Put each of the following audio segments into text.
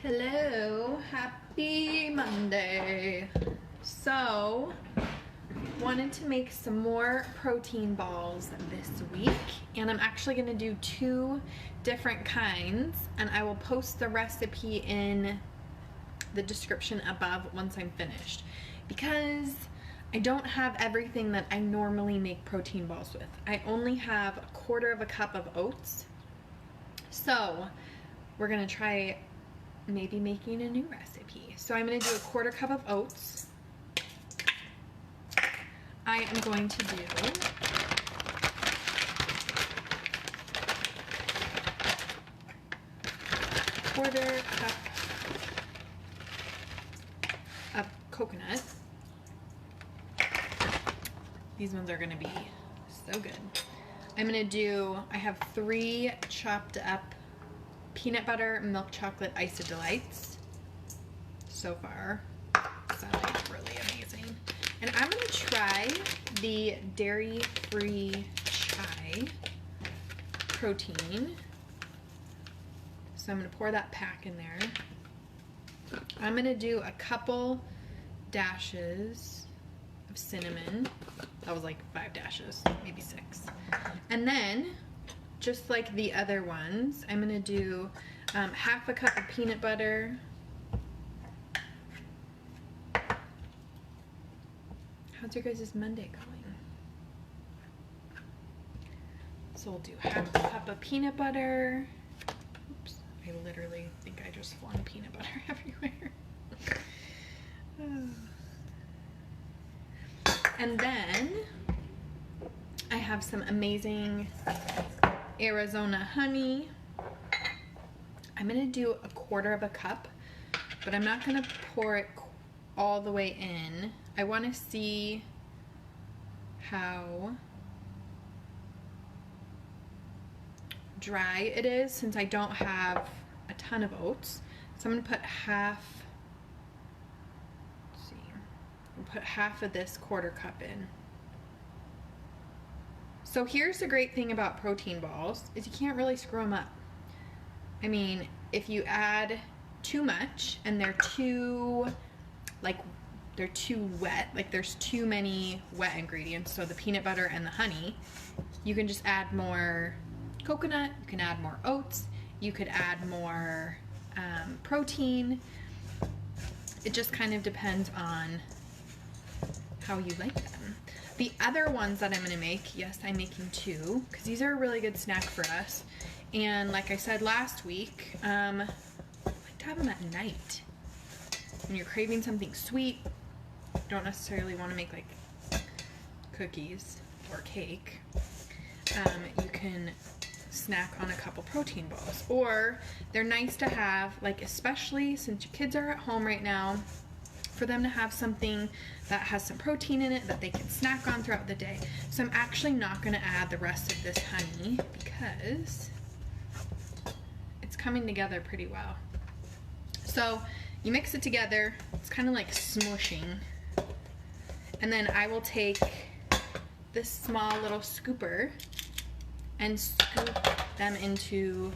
Hello, happy Monday. So, wanted to make some more protein balls this week, and I'm actually going to do 2 different kinds, and I will post the recipe in the description above once I'm finished, because I don't have everything that I normally make protein balls with. I only have 1/4 cup of oats, so we're going to try maybe making a new recipe. So I'm going to do 1/4 cup of oats. I am going to do 1/4 cup of coconut. These ones are going to be so good. I'm going to do, I have 3 chopped up peanut butter milk chocolate isadelights. So far, sound like really amazing. And I'm going to try the dairy-free chai protein. So I'm going to pour that pack in there. I'm going to do a couple dashes of cinnamon. That was like 5 dashes, maybe 6. And then, just like the other ones, I'm going to do 1/2 cup of peanut butter. How's your guys' Monday going? So we'll do 1/2 cup of peanut butter. Oops, I literally think I just flung peanut butter everywhere. And then I have some amazing Arizona honey. I'm gonna do 1/4 cup, but I'm not gonna pour it all the way in. I want to see how dry it is since I don't have a ton of oats. So I'm gonna put half. Let's see. I'll put half of this 1/4 cup in. So here's the great thing about protein balls is you can't really screw them up. I mean, if you add too much and they're too wet, like there's too many wet ingredients, so the peanut butter and the honey, you can just add more coconut, you can add more oats, you could add more protein. It just kind of depends on how you like them. The other ones that I'm going to make, yes, I'm making 2, because these are a really good snack for us. And like I said last week, I like to have them at night. When you're craving something sweet, you don't necessarily want to make like cookies or cake. You can snack on a couple protein balls. Or they're nice to have, like especially since your kids are at home right now, for them to have something that has some protein in it that they can snack on throughout the day. So I'm actually not going to add the rest of this honey because it's coming together pretty well. So you mix it together, it's kind of like smushing, and then I will take this small little scooper and scoop them into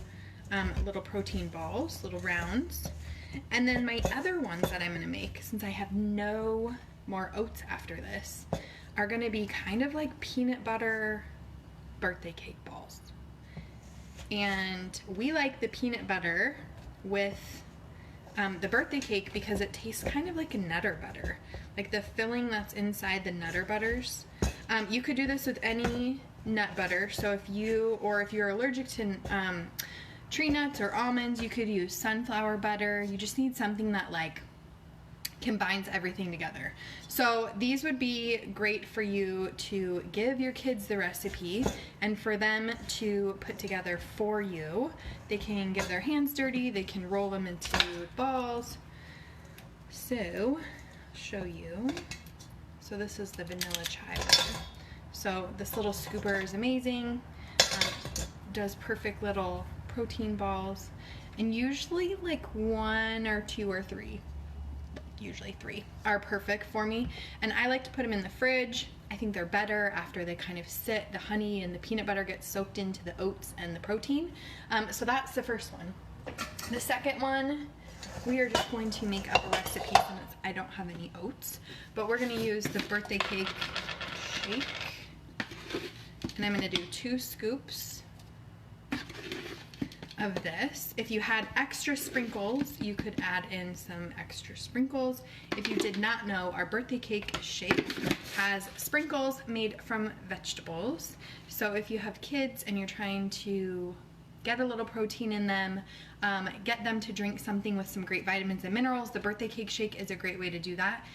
little protein balls, little rounds. And then my other ones that I'm going to make, since I have no more oats after this, are going to be kind of like peanut butter birthday cake balls. And we like the peanut butter with the birthday cake because it tastes kind of like a Nutter Butter, like the filling that's inside the Nutter Butters. You could do this with any nut butter, so if you're allergic to tree nuts or almonds, you could use sunflower butter. You just need something that like combines everything together. So these would be great for you to give your kids the recipe and for them to put together for you. They can get their hands dirty, they can roll them into balls. So, show you. So this is the vanilla chai butter. So this little scooper is amazing. Does perfect little protein balls, and usually like 1 or 2 or 3, usually 3 are perfect for me, and I like to put them in the fridge. I think they're better after they kind of sit, the honey and the peanut butter gets soaked into the oats and the protein. So that's the first one. The second one we are just going to make up a recipe since I don't have any oats, but we're going to use the birthday cake shake, and I'm going to do 2 scoops of this. If you had extra sprinkles, you could add in some extra sprinkles. If you did not know, our birthday cake shake has sprinkles made from vegetables. So if you have kids and you're trying to get a little protein in them, get them to drink something with some great vitamins and minerals, the birthday cake shake is a great way to do that.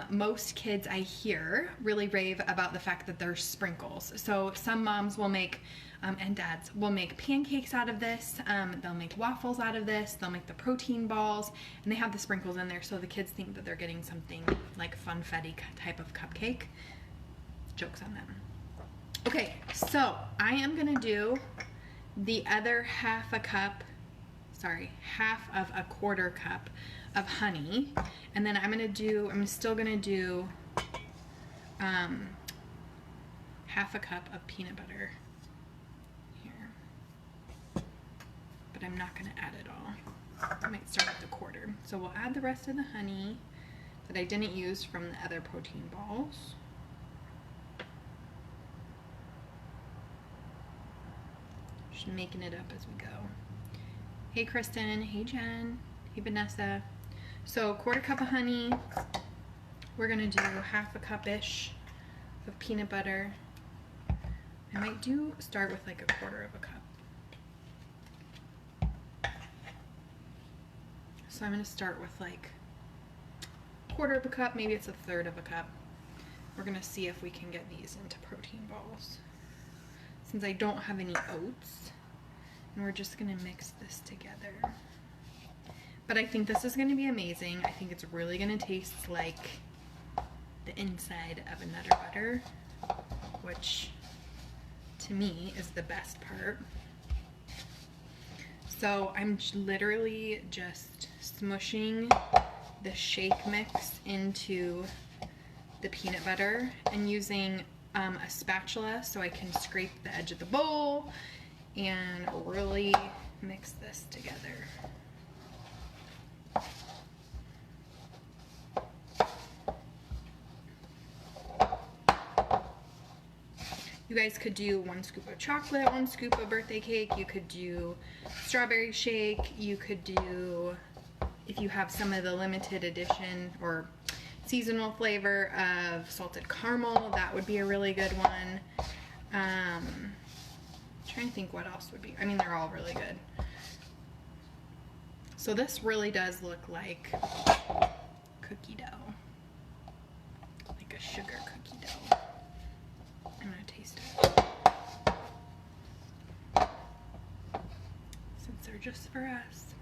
Most kids I hear really rave about the fact that there's sprinkles. So some moms will make, and dads will make pancakes out of this, they'll make waffles out of this, they'll make the protein balls, and they have the sprinkles in there so the kids think that they're getting something like funfetti type of cupcake. Joke's on them. Okay, so I am gonna do the other half of a quarter cup of honey, and then I'm still gonna do half a cup of peanut butter here, but I'm not gonna add it all. I might start with the quarter. So we'll add the rest of the honey that I didn't use from the other protein balls. Just making it up as we go. Hey Kristen, hey Jen, hey Vanessa. So quarter cup of honey, we're gonna do half a cup-ish of peanut butter. I might start with like a quarter of a cup. So I'm gonna start with like a quarter of a cup, maybe it's a third of a cup. We're gonna see if we can get these into protein balls. Since I don't have any oats, and we're just gonna mix this together. But I think this is gonna be amazing. I think it's really gonna taste like the inside of a Nutter Butter, which to me is the best part. So I'm literally just smushing the shake mix into the peanut butter and using a spatula so I can scrape the edge of the bowl and really mix this together. You guys could do 1 scoop of chocolate, 1 scoop of birthday cake. You could do strawberry shake. You could do, if you have some of the limited edition or seasonal flavor of salted caramel, that would be a really good one. I'm trying to think what else would be. I mean, they're all really good. So this really does look like cookie dough, like a sugar cookie dough. I'm gonna taste it. Since they're just for us.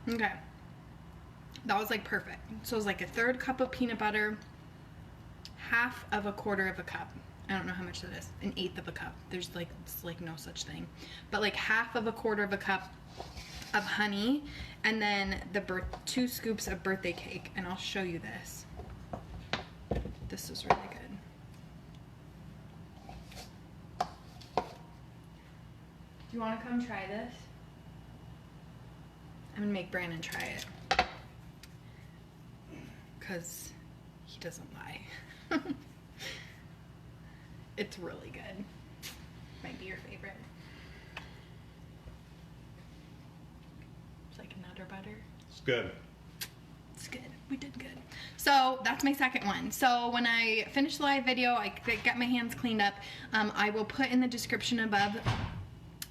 Okay. That was like perfect. So it was like a third cup of peanut butter, half of a quarter of a cup. I don't know how much that is. 1/8 of a cup. There's like, it's like no such thing. But like half of a quarter of a cup of honey, and then the 2 scoops of birthday cake. And I'll show you this. This is really good. Do you want to come try this? I'm gonna make Brandon try it. Because he doesn't lie. It's really good. Might be your favorite. It's like Nutter Butter. It's good. It's good. We did good. So that's my second one. So when I finish the live video, I get my hands cleaned up. I will put in the description above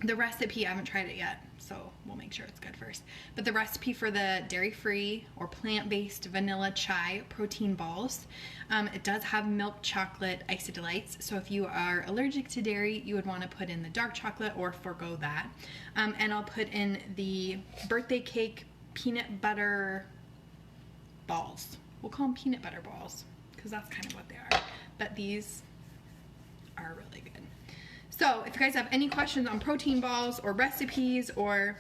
the recipe. I haven't tried it yet, so we'll make sure it's good first. But the recipe for the dairy-free or plant-based vanilla chai protein balls. It does have milk chocolate isadelights, so if you are allergic to dairy, you would want to put in the dark chocolate or forego that. And I'll put in the birthday cake peanut butter balls. We'll call them peanut butter balls because that's kind of what they are. But these are really good. So if you guys have any questions on protein balls or recipes, or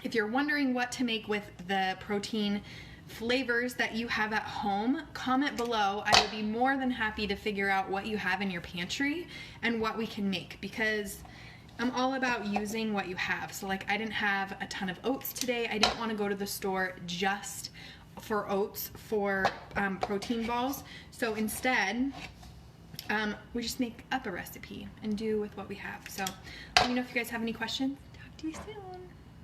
if you're wondering what to make with the protein flavors that you have at home, comment below. I would be more than happy to figure out what you have in your pantry and what we can make, because I'm all about using what you have. So like I didn't have a ton of oats today. I didn't want to go to the store just for oats for protein balls. So instead, we just make up a recipe and do with what we have. So let me know if you guys have any questions. Talk to you soon.